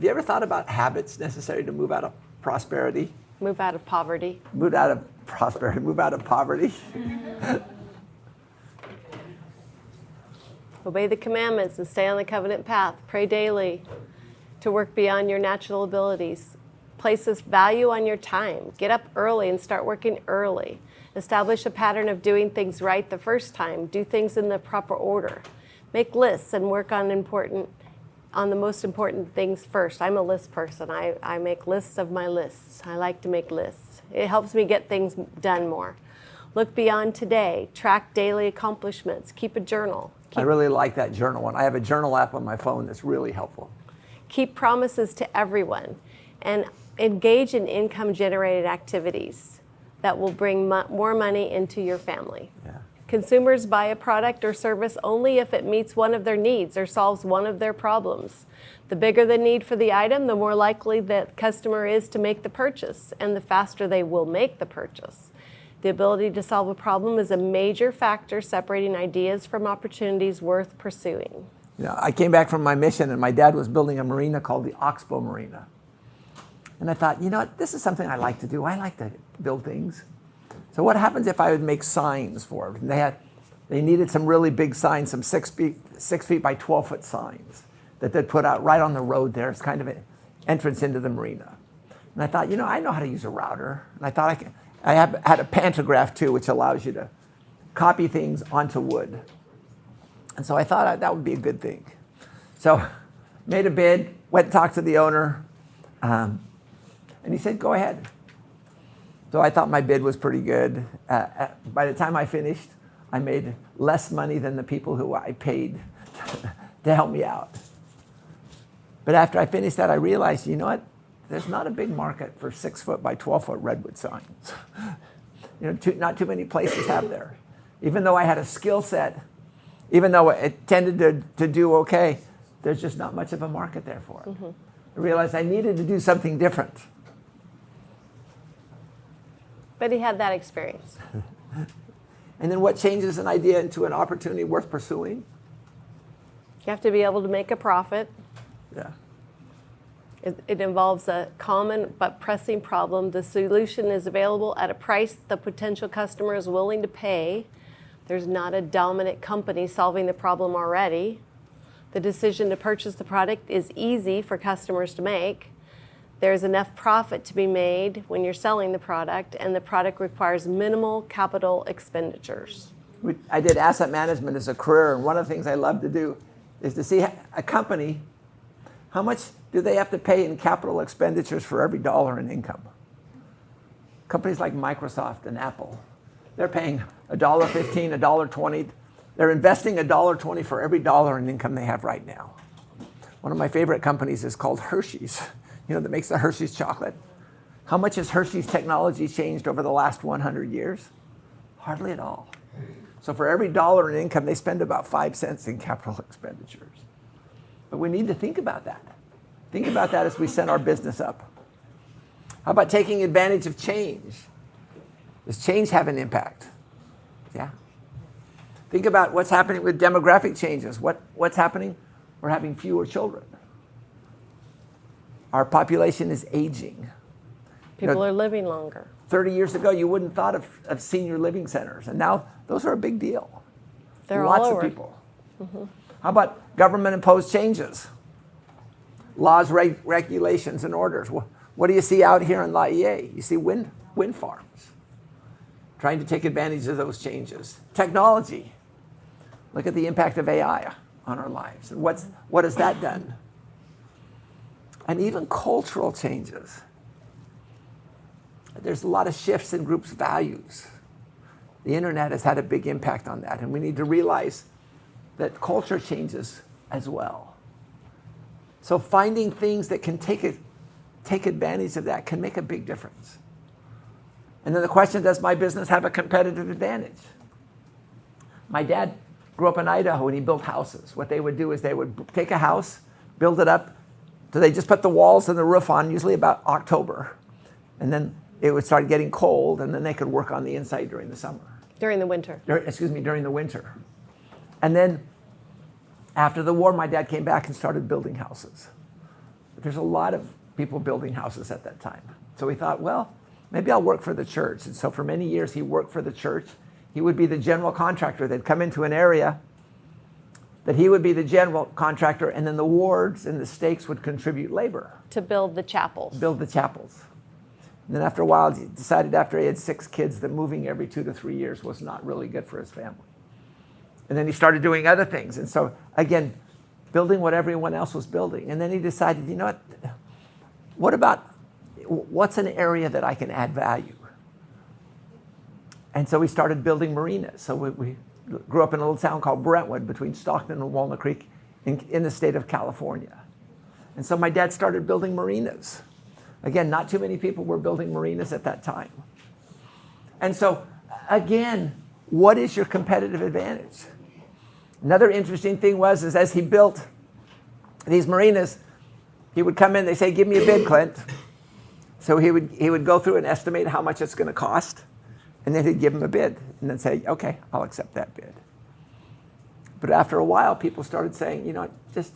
you ever thought about habits necessary to move out of prosperity? Move out of poverty. Move out of prosperity, move out of poverty. Obey the commandments and stay on the covenant path. Pray daily to work beyond your natural abilities. Place this value on your time. Get up early and start working early. Establish a pattern of doing things right the first time. Do things in the proper order. Make lists and work on the most important things first. I'm a list person. I make lists of my lists. I like to make lists. It helps me get things done more. Look beyond today. Track daily accomplishments. Keep a journal. I really like that journal one. I have a journal app on my phone that's really helpful. Keep promises to everyone and engage in income-generated activities that will bring more money into your family. Yeah. Consumers buy a product or service only if it meets one of their needs or solves one of their problems. The bigger the need for the item, the more likely the customer is to make the purchase, and the faster they will make the purchase. The ability to solve a problem is a major factor separating ideas from opportunities worth pursuing. I came back from my mission, and my dad was building a marina called the Oxbow Marina. And I thought, what, this is something I like to do. I like to build things. So what happens if I would make signs for them? And they needed some really big signs, some 6 feet by 12 foot signs that they'd put out right on the road there. It's kind of an entrance into the marina. And I thought, I know how to use a router. And I thought I had a pantograph too, which allows you to copy things onto wood. And so I thought that would be a good thing. So made a bid, went and talked to the owner, and he said, go ahead. So I thought my bid was pretty good. By the time I finished, I made less money than the people who I paid to help me out. But after I finished that, I realized, what? There's not a big market for 6 foot by 12 foot redwood signs. Not too many places have there. Even though I had a skill set, even though it tended to do okay, there's just not much of a market there for it. Mm-hmm. I realized I needed to do something different. But he had that experience. And then what changes an idea into an opportunity worth pursuing? You have to be able to make a profit. Yeah. It involves a common but pressing problem. The solution is available at a price the potential customer is willing to pay. There's not a dominant company solving the problem already. The decision to purchase the product is easy for customers to make. There's enough profit to be made when you're selling the product, and the product requires minimal capital expenditures. I did asset management as a career, and one of the things I love to do is to see a company, how much do they have to pay in capital expenditures for every dollar in income? Companies like Microsoft and Apple, they're paying $1.15, $1.20. They're investing $1.20 for every dollar in income they have right now. One of my favorite companies is called Hershey's, that makes the Hershey's chocolate. How much has Hershey's technology changed over the last 100 years? Hardly at all. So for every dollar in income, they spend about 5 cents in capital expenditures. But we need to think about that. Think about that as we set our business up. How about taking advantage of change? Does change have an impact? Yeah. Think about what's happening with demographic changes. What's happening? We're having fewer children. Our population is aging. People are living longer. 30 years ago, you wouldn't thought of senior living centers. And now those are a big deal. They're Lots all over. of people. Mm-hmm. How about government-imposed changes? Laws, regulations, and orders. What do you see out here in La Ie? You see wind farms trying to take advantage of those changes. Technology. Look at the impact of AI on our lives. And what has that done? And even cultural changes. There's a lot of shifts in groups' values. The internet has had a big impact on that, and we need to realize that culture changes as well. So finding things that can take advantage of that can make a big difference. And then the question, does my business have a competitive advantage? My dad grew up in Idaho and he built houses. What they would do is they would take a house, build it up, so they just put the walls and the roof on, usually about October. And then it would start getting cold, and then they could work on the inside during the summer. During the winter. During the winter. And then after the war, my dad came back and started building houses. there's a lot of people building houses at that time. So he thought, well, maybe I'll work for the church. And so for many years, he worked for the church. He would be the general contractor. They'd come into an area that he would be the general contractor, and then the wards and the stakes would contribute labor. To build the chapels. Build the chapels. And then after a while, he decided after he had 6 kids that moving every 2 to 3 years was not really good for his family. And then he started doing other things. And so, again, building what everyone else was building. And then he decided, you know what, what's an area that I can add value? And so we started building marinas. So we grew up in a little town called Brentwood between Stockton and Walnut Creek in the state of California. And so my dad started building marinas. Again, not too many people were building marinas at that time. And so, again, what is your competitive advantage? Another interesting thing was as he built these marinas, he would come in, they say, give me a bid, Clint. So he would go through and estimate how much it's going to cost, and then he'd give him a bid, and then say, okay, I'll accept that bid. But after a while, people started saying, you know, just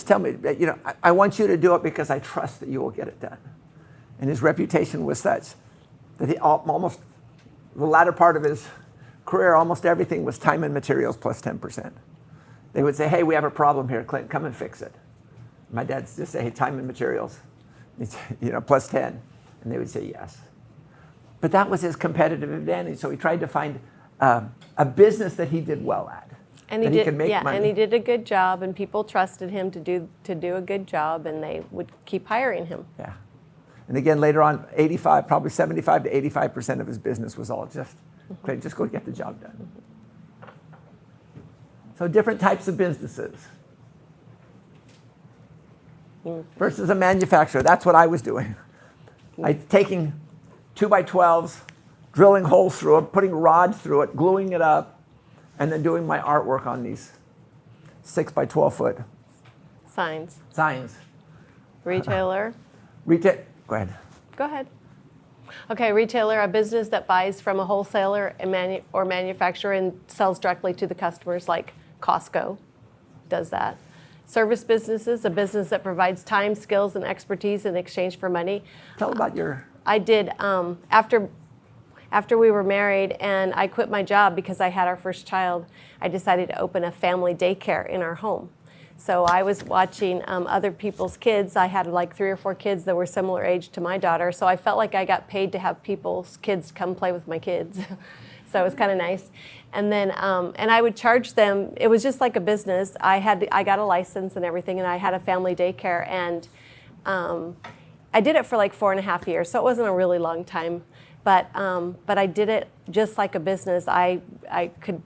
tell me, you know, I want you to do it because I trust that you will get it done. And his reputation was such that he almost, the latter part of his career, almost everything was time and materials plus 10%. They would say, hey, we have a problem here, Clint, come and fix it. My dad would just say, hey, time and materials, you know, plus 10. And they would say yes. But that was his competitive advantage. So he tried to find a business that he did well at. And he could make money. And he did a good job, and people trusted him to do a good job, and they would keep hiring him. Yeah. And again, later on, probably 75 to 85% of his business was all just go get the job done. So different types of businesses. Versus a manufacturer, that's what I was doing. Taking 2x12s, drilling holes through it, putting rods through it, gluing it up, and then doing my artwork on these 6x12 foot signs. Retailer. Go ahead. Go ahead. Okay, retailer, a business that buys from a wholesaler or manufacturer and sells directly to the customers, like Costco does that. Service businesses, a business that provides time, skills, and expertise in exchange for money. Tell about your... I did, after we were married and I quit my job because I had our first child, I decided to open a family daycare in our home. So I was watching other people's kids. I had like 3 or 4 kids that were similar age to my daughter. So I felt like I got paid to have people's kids come play with my kids. So it was kind of nice. And then, and I would charge them. It was just like a business. I got a license and everything, and I had a family daycare. And I did it for like 4.5 years. So it wasn't a really long time. But I did it just like a business. I could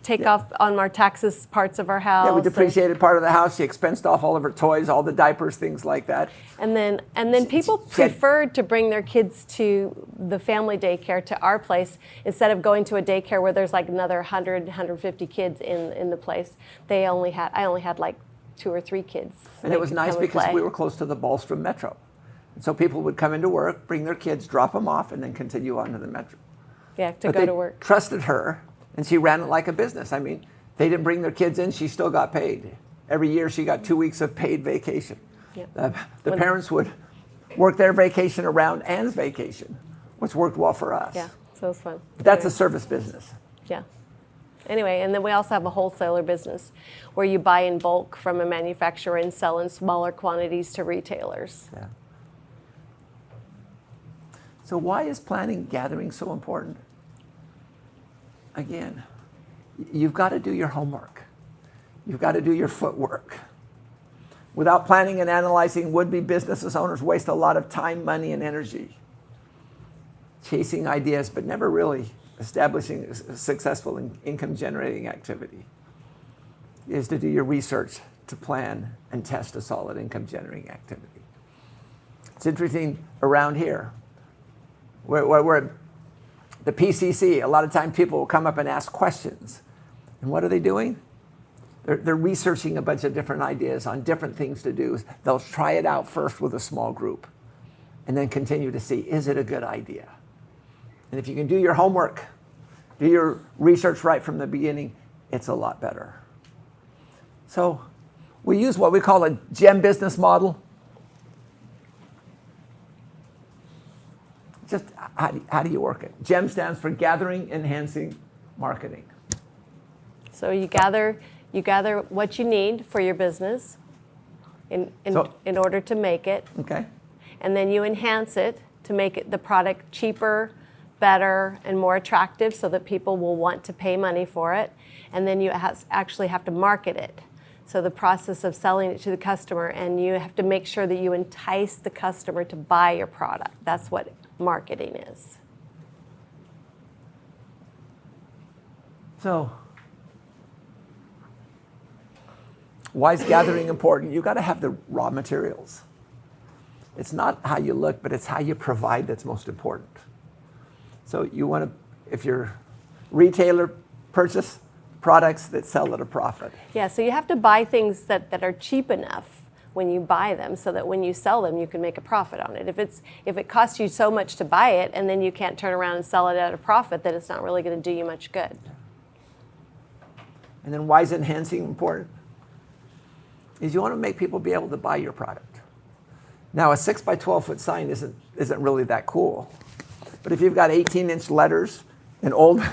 take off on our taxes parts of our house. Yeah, we depreciated part of the house. She expensed off all of her toys, all the diapers, things like that. And then people preferred to bring their kids to the family daycare, to our place, instead of going to a daycare where there's like another 100, 150 kids in the place. I only had like 2 or 3 kids. And it was nice because we were close to the Ballstrom Metro. And so people would come into work, bring their kids, drop them off, and then continue on to the Metro. Yeah, go to work. Trusted her, and she ran it like a business. I mean, they didn't bring their kids in, she still got paid. Every year she got 2 weeks of paid vacation. Yep. The parents would work their vacation around Anne's vacation, which worked well for us. Yeah, so it was fun. But that's a service business. Yeah. Anyway, and then we also have a wholesaler business where you buy in bulk from a manufacturer and sell in smaller quantities to retailers. Yeah. So why is planning gathering so important? Again, you've got to do your homework. You've got to do your footwork. Without planning and analyzing, would-be business owners waste a lot of time, money, and energy chasing ideas, but never really establishing a successful income-generating activity. Is to do your research, to plan and test a solid income-generating activity. It's interesting around here. We're the PCC, a lot of times people will come up and ask questions. And what are they doing? They're researching a bunch of different ideas on different things to do. They'll try it out first with a small group and then continue to see, is it a good idea? And if you can do your homework, do your research right from the beginning, it's a lot better. So We use what we call a GEM business model. Just how do you work it? GEM stands for gathering, enhancing, marketing. So you gather what you need for your business in order to make it. Okay. And then you enhance it to make it, the product cheaper, better, and more attractive so that people will want to pay money for it. And then you actually have to market it. So the process of selling it to the customer, and you have to make sure that you entice the customer to buy your product. That's what marketing is. So, why is gathering important? You've got to have the raw materials. It's not how you look, but it's how you provide that's most important. So you want to, if you're retailer, purchase products that sell at a profit. Yeah, so you have to buy things that are cheap enough when you buy them so that when you sell them, you can make a profit on it. If it costs you so much to buy it and then you can't turn around and sell it at a profit, then it's not really going to do you much good. And then why is enhancing important? Is you want to make people be able to buy your product. Now, a 6 by 12 foot sign isn't really that cool. But if you've got 18-inch letters in old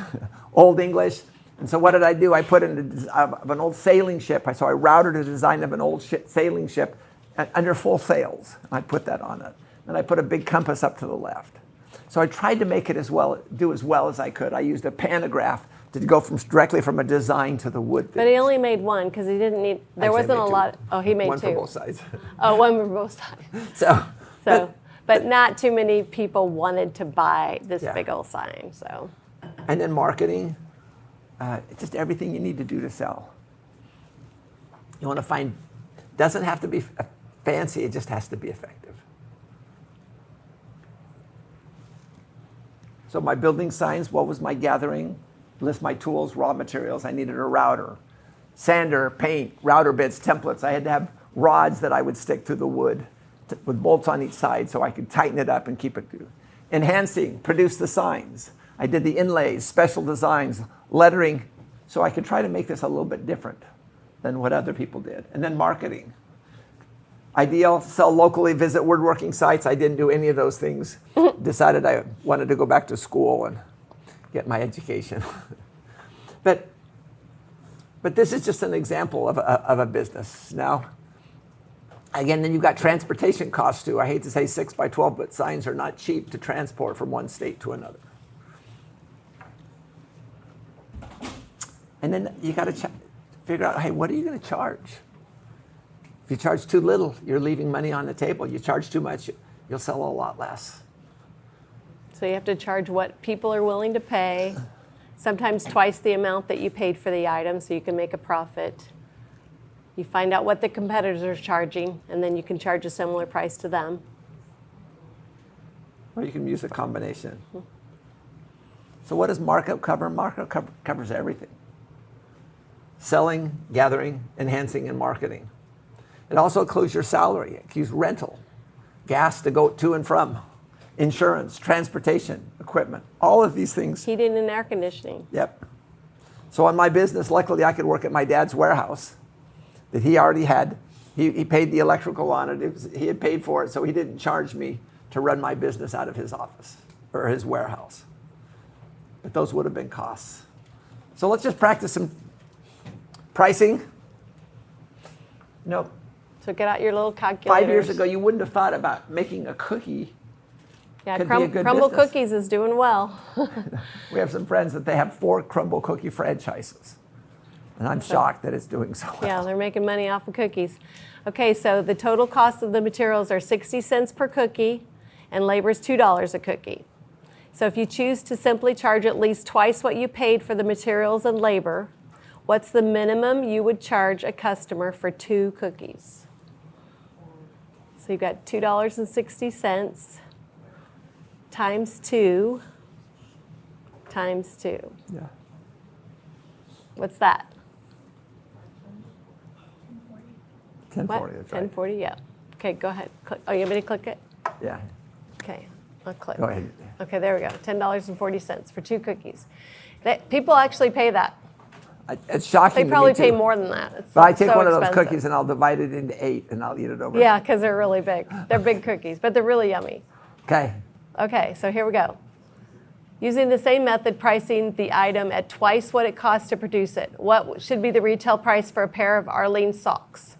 English, and so what did I do? I put in an old sailing ship. So I routed a design of an old sailing ship under full sails. I put that on it. And I put a big compass up to the left. So I tried to make it do as well as I could. I used a pantograph to go directly from a design to the wood. But he only made one because he didn't need, there wasn't a lot. Oh, he made one two. One for both sides. Oh, one for both sides. But not too many people wanted to buy this big old sign. So. And then marketing. Just everything you need to do to sell. You want to find, doesn't have to be fancy, it just has to be effective. So my building signs, what was my gathering? List my tools, raw materials. I needed a router, sander, paint, router bits, templates. I had to have rods that I would stick through the wood with bolts on each side so I could tighten it up and keep it good. Enhancing, produce the signs. I did the inlays, special designs, lettering, so I could try to make this a little bit different than what other people did. And then marketing. Ideal, sell locally, visit woodworking sites. I didn't do any of those things. Decided I wanted to go back to school and get my education. But this is just an example of a business. Now, again, then you've got transportation costs too. I hate to say 6 by 12, but signs are not cheap to transport from one state to another. And then you got to figure out, hey, what are you going to charge? If you charge too little, you're leaving money on the table. You charge too much, you'll sell a lot less. So you have to charge what people are willing to pay, sometimes twice the amount that you paid for the item so you can make a profit. You find out what the competitors are charging, and then you can charge a similar price to them. Or you can use a combination. So what does markup cover? Markup covers everything. Selling, gathering, enhancing, and marketing. It also includes your salary. It includes rental, gas to go to and from, insurance, transportation, equipment, all of these things. Heating and air conditioning. Yep. So on my business, luckily I could work at my dad's warehouse that he already had. He paid the electrical on it. He had paid for it, so he didn't charge me to run my business out of his office or his warehouse. But those would have been costs. So let's just practice some pricing. Nope. So get out your little calculator. 5 years ago, you wouldn't have thought about making a cookie. Yeah, Could be a good Crumble business. Cookies is doing well. We have some friends that they have 4 Crumble Cookie franchises. And I'm shocked that it's doing so well. Yeah, they're making money off of cookies. Okay, so the total cost of the materials are 60 cents per cookie, and labor is $2 a cookie. So if you choose to simply charge at least twice what you paid for the materials and labor, what's the minimum you would charge a customer for 2 cookies? So you've got $2.60 times 2 times 2. Yeah. What's that? 1040, What? that's right. 1040, yeah. Okay, go ahead. Click. Oh, you want me to click it? Yeah. Okay, I'll click. Go ahead. Okay, there we go. $10.40 for 2 cookies. People actually pay that. It's shocking They to probably me, too. pay more than that. It's But I take so one of those expensive. cookies and I'll divide it into 8 and I'll eat it over. Yeah, because they're really big. They're big cookies, but they're really yummy. Okay. Okay, so here we go. Using the same method, pricing the item at twice what it costs to produce it. What should be the retail price for a pair of Arlene socks?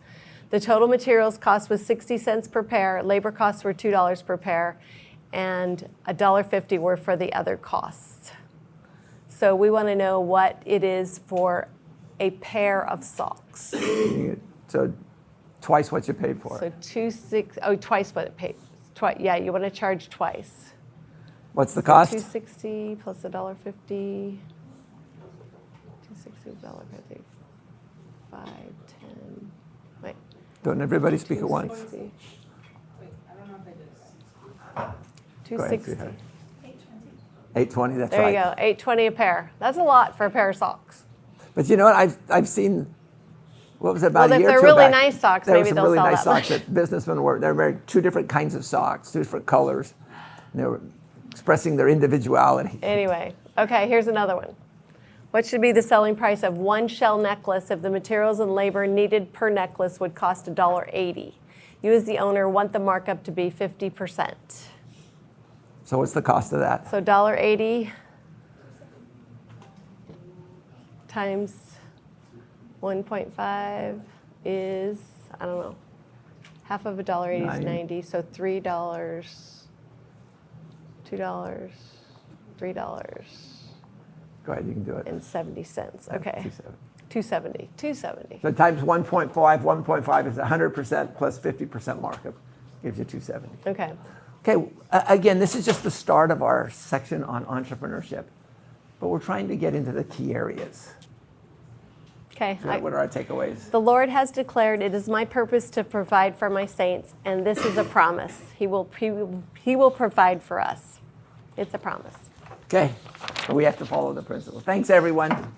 The total materials cost was 60 cents per pair, labor costs were $2 per pair, and $1.50 were for the other costs. So we want to know what it is for a pair of socks. So twice what you paid for it. So twice what it paid. Yeah, you want to charge twice. What's the cost? $2.60 plus $1.50. $2.60, $1.50. 5, 10. Wait. Don't everybody speak at once. 260. Wait, I don't know if I did. Go ahead, 260. sweetheart. 820. $8.20, that's There right. you go. $8.20 a pair. That's a lot for a pair of socks. But you know what? I've seen, what was it, about Well, a if year or they're two really back, nice socks, there were maybe some they'll really sell nice that socks that businessmen were. They were two different kinds of socks, two different colors. And they were expressing their individuality. Anyway, okay, here's another one. What should be the selling price of one shell necklace if the materials and labor needed per necklace would cost $1.80? You as the owner want the markup to be 50%. So what's the cost of that? So $1.80 times 1.5 is, I don't know, half of $1.80 is 90. 90, so $3, $2, $3. Go ahead, you can do it. And 70 cents. Okay. 270. 270. So times 1.5, 1.5 is 100% plus 50% markup. Gives you 270. Okay. Okay, again, this is just the start of our section on entrepreneurship, but we're trying to get into the key areas. Okay. What are our takeaways? The Lord has declared, "It is my purpose to provide for my saints," and this is a promise. He will provide for us. It's a promise. Okay, so we have to follow the principle. Thanks, everyone.